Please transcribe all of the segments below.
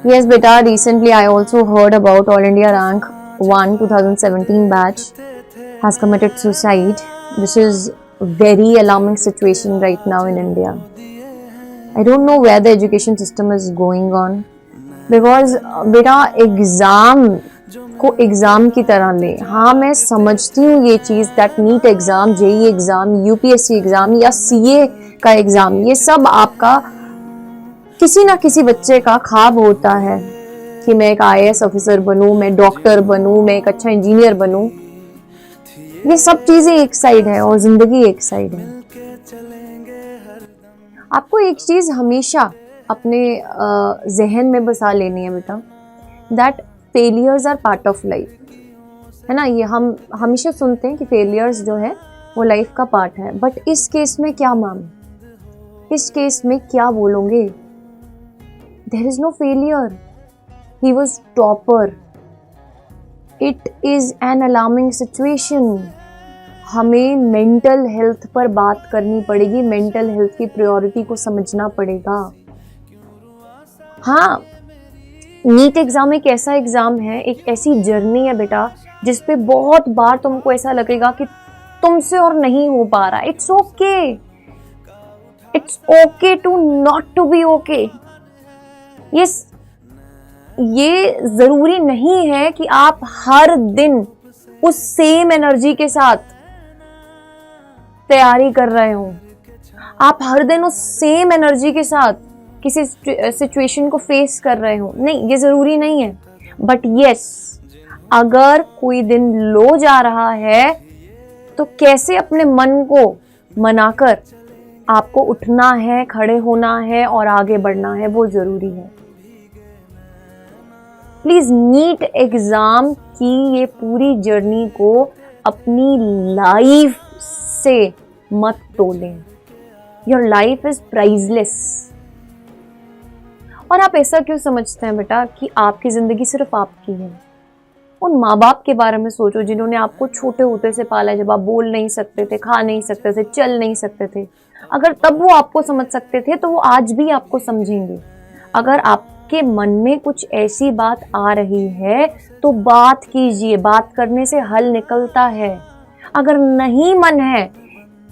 Yes, beta, recently I also heard about All India Rank 1 2017 batch has committed suicide. This is a very alarming situation right now in India. I don't know where the education system is going on because बेटा exam को exam की तरह ले। हाँ, मैं समझती हूँ ये चीज़ that NEET exam, JEE exam, UPSC exam या सीए का एग्ज़ाम, ये सब आपका किसी ना किसी बच्चे का ख्वाब होता है कि मैं एक आईएएस ऑफिसर बनूं, मैं डॉक्टर बनूं, मैं एक अच्छा इंजीनियर बनूं। ये सब चीज़ें एक साइड है और ज़िंदगी एक साइड है। आपको एक चीज़ हमेशा अपने जहन में बसा लेनी है बेटा, that failures are part of life, है ना। ये हम हमेशा सुनते हैं कि फेलियर्स जो है वो लाइफ का पार्ट है, बट इस केस में क्या मैम, इस केस में क्या बोलोगे? There is no failure, he was topper. It is an alarming situation. हमें मेंटल हेल्थ पर बात करनी पड़ेगी, मेंटल हेल्थ की प्रायोरिटी को समझना पड़ेगा। हाँ, नीट एग्जाम एक ऐसा एग्जाम है, एक ऐसी जर्नी है बेटा जिस पे बहुत बार तुमको ऐसा लगेगा कि तुमसे और नहीं हो पा रहा। It's okay, it's okay to not to be okay. ये जरूरी नहीं है कि आप हर दिन उस सेम एनर्जी के साथ तैयारी कर रहे हो, आप हर दिन उस सेम एनर्जी के साथ किसी सिचुएशन को फेस कर रहे हो। नहीं, ये जरूरी नहीं है। बट यस, अगर कोई दिन लो जा रहा है तो कैसे अपने मन को मनाकर आपको उठना है, खड़े होना है और आगे बढ़ना है, वो जरूरी है। प्लीज नीट एग्जाम की ये पूरी जर्नी को अपनी लाइफ से मत तोलें। Your life is priceless. और आप ऐसा क्यों समझते हैं बेटा कि आपकी जिंदगी सिर्फ आपकी है? उन माँ बाप के बारे में सोचो जिन्होंने आपको छोटे होते से पाला, जब आप बोल नहीं सकते थे, खा नहीं सकते थे, चल नहीं सकते थे। अगर तब वो आपको समझ सकते थे तो वो आज भी आपको समझेंगे। अगर आपके मन में कुछ ऐसी बात आ रही है तो बात कीजिए, बात करने से हल निकलता है। अगर नहीं मन है,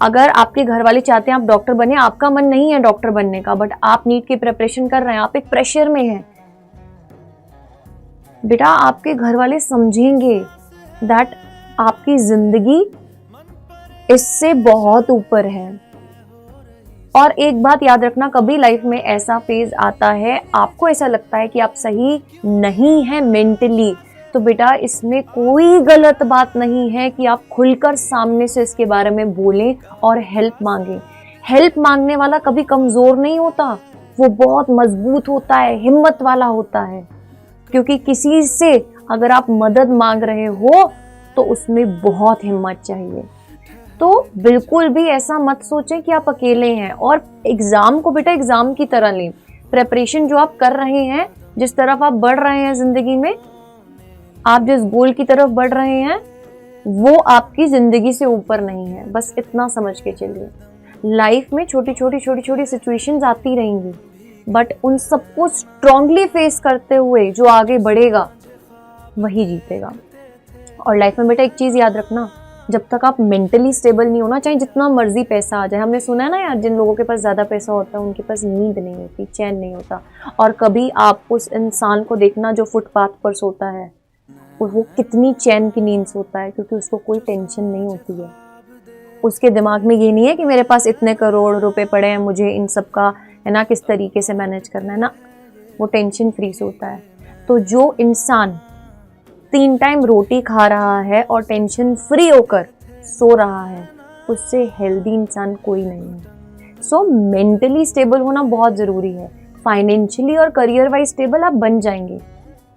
अगर आपके घर वाले चाहते हैं आप डॉक्टर बने, आपका मन नहीं है डॉक्टर बनने का, बट आप नीट की प्रिपरेशन कर रहे हैं, आप एक प्रेशर में हैं, बेटा आपके घर वाले समझेंगे दैट आपकी जिंदगी इससे बहुत ऊपर है। और एक बात याद रखना, कभी लाइफ में ऐसा फेज आता है आपको ऐसा लगता है कि आप सही नहीं है मेंटली, तो बेटा इसमें कोई गलत बात नहीं है कि आप खुलकर सामने से इसके बारे में बोलें और हेल्प मांगें। हेल्प मांगने वाला कभी कमजोर नहीं होता, वो बहुत मजबूत होता है, हिम्मत वाला होता है। क्योंकि किसी से अगर आप मदद मांग रहे हो तो उसमें बहुत हिम्मत चाहिए। तो बिल्कुल भी ऐसा मत सोचें कि आप अकेले हैं। और एग्जाम को बेटा एग्जाम की तरह लें। प्रेपरेशन जो आप कर रहे हैं, जिस तरफ आप बढ़ रहे हैं जिंदगी में, आप जिस गोल की तरफ बढ़ रहे हैं, वो आपकी जिंदगी से ऊपर नहीं है। बस इतना समझ के चलिए। लाइफ में छोटी छोटी सिचुएशंस आती रहेंगी, बट उन सबको स्ट्रांगली फेस करते हुए जो आगे बढ़ेगा वही जीतेगा। और लाइफ में बेटा एक चीज याद रखना, जब तक आप मेंटली स्टेबल नहीं होना, चाहे जितना मर्जी पैसा आ जाए। हमने सुना है ना यार, जिन लोगों के पास ज्यादा पैसा होता है उनके पास नींद नहीं होती, चैन नहीं होता। और कभी आप उस इंसान को देखना जो फुटपाथ पर सोता है, वो कितनी चैन की नींद सोता है, क्योंकि उसको कोई टेंशन नहीं होती है। उसके दिमाग में ये नहीं है कि मेरे पास इतने करोड़ रुपए पड़े हैं, मुझे इन सब का है ना किस तरीके से मैनेज करना है ना, वो टेंशन फ्री सोता है। तो जो इंसान 3 टाइम रोटी खा रहा है और टेंशन फ्री होकर सो रहा है, उससे हेल्दी इंसान कोई नहीं है। सो मेंटली स्टेबल होना बहुत ज़रूरी है। फाइनेंशियली और करियर वाइज स्टेबल आप बन जाएंगे,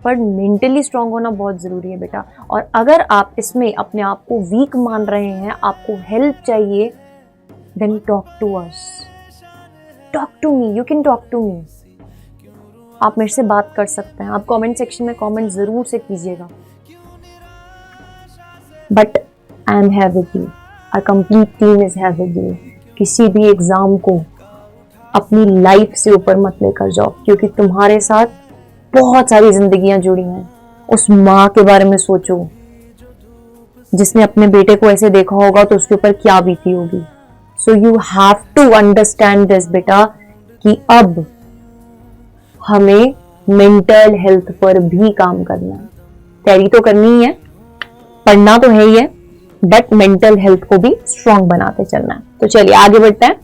पर मेंटली स्ट्रांग होना बहुत ज़रूरी है बेटा। और अगर आप इसमें अपने आप को वीक मान रहे हैं, आपको हेल्प चाहिए, then talk to us, talk to me, you can talk to me. आप मेरे से बात कर सकते हैं। आप कमेंट सेक्शन में कमेंट ज़रूर से कीजिएगा। But I am here with you, our complete team is here with you. किसी भी एग्ज़ाम को अपनी लाइफ से ऊपर मत लेकर जाओ, क्योंकि तुम्हारे साथ बहुत सारी जिंदगियां जुड़ी हैं। उस माँ के बारे में सोचो जिसने अपने बेटे को ऐसे देखा होगा तो उसके ऊपर क्या बीती होगी। So you have to understand this बेटा कि अब हमें मेंटल हेल्थ पर भी काम करना है। तैयारी तो करनी ही है, पढ़ना तो है ही है, बट मेंटल हेल्थ को भी स्ट्रांग बनाते चलना है। तो चलिए आगे बढ़ते हैं।